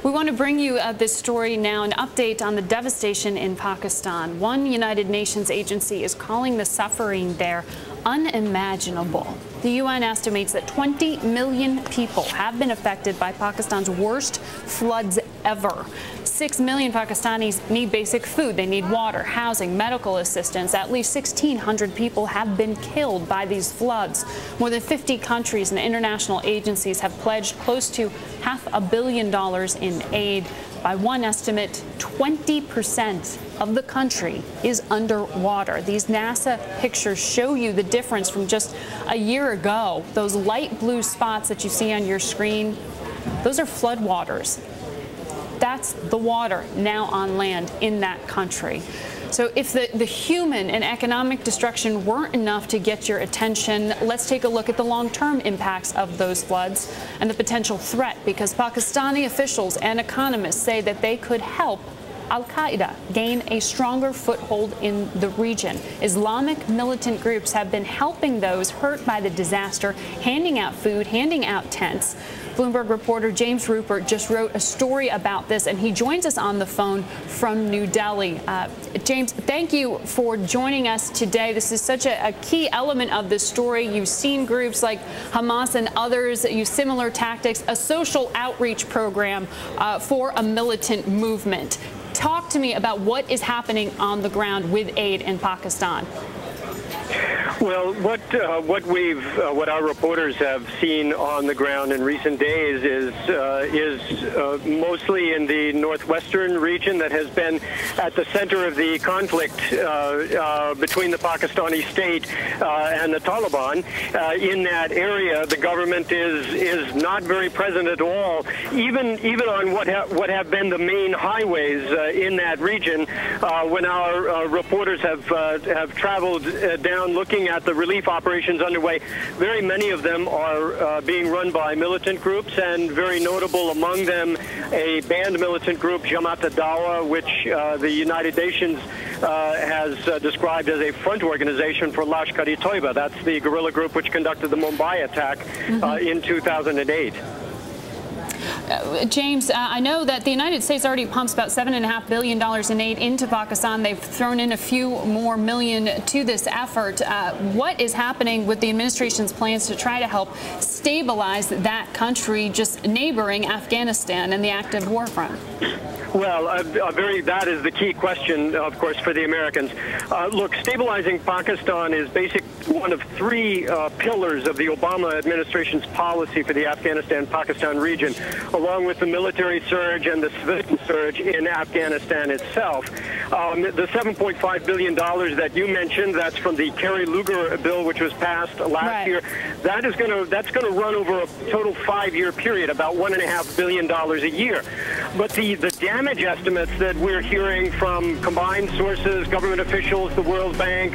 We want to bring you this story now, an update on the devastation in Pakistan. One United Nations agency is calling the suffering there unimaginable. The UN estimates that 20 million people have been affected by Pakistan's worst floods ever. 6 million Pakistanis need basic food. They need water, housing, medical assistance. At least 1,600 people have been killed by these floods. More than 50 countries and international agencies have pledged close to $500 million in aid. By one estimate, 20% of the country is underwater. These NASA pictures show you the difference from just a year ago. Those light blue spots that you see on your screen, those are floodwaters. That's the water now on land in that country. So if the human and economic destruction weren't enough to get your attention, let's take a look at the long-term impacts of those floods and the potential threat, because Pakistani officials and economists say that they could help al-Qaeda gain a stronger foothold in the region. Islamic militant groups have been helping those hurt by the disaster, handing out food, handing out tents. Bloomberg reporter James Rupert just wrote a story about this, and he joins us on the phone from New Delhi. James, thank you for joining us today. This is such a key element of this story. You've seen groups like Hamas and others use similar tactics, a social outreach program for a militant movement. Talk to me about what is happening on the ground with aid in Pakistan. Well, what our reporters have seen on the ground in recent days is mostly in the northwestern region that has been at the center of the conflict between the Pakistani state and the Taliban. In that area, the government is not very present at all, even on what have been the main highways in that region. When our reporters have traveled down looking at the relief operations underway, very many of them are being run by militant groups, and very notable among them a banned militant group, Jamaat ad-Dawa, which the United Nations has described as a front organization for Lashkar-e-Toiba. That's the guerrilla group which conducted the Mumbai attack in 2008. James, I know that the United States already pumps about $7.5 billion in aid into Pakistan. They've thrown in a few more million to this effort. What is happening with the administration's plans to try to help stabilize that country just neighboring Afghanistan and the active war front? Well, that is the key question, of course, for the Americans. Look, stabilizing Pakistan is basically one of three pillars of the Obama administration's policy for the Afghanistan-Pakistan region, along with the military surge and the civilian surge in Afghanistan itself. The $7.5 billion that you mentioned, that's from the Kerry Lugar bill, which was passed last year. That's going to run over a total 5-year period, about $1.5 billion a year. But the damage estimates that we're hearing from combined sources, government officials, the World Bank,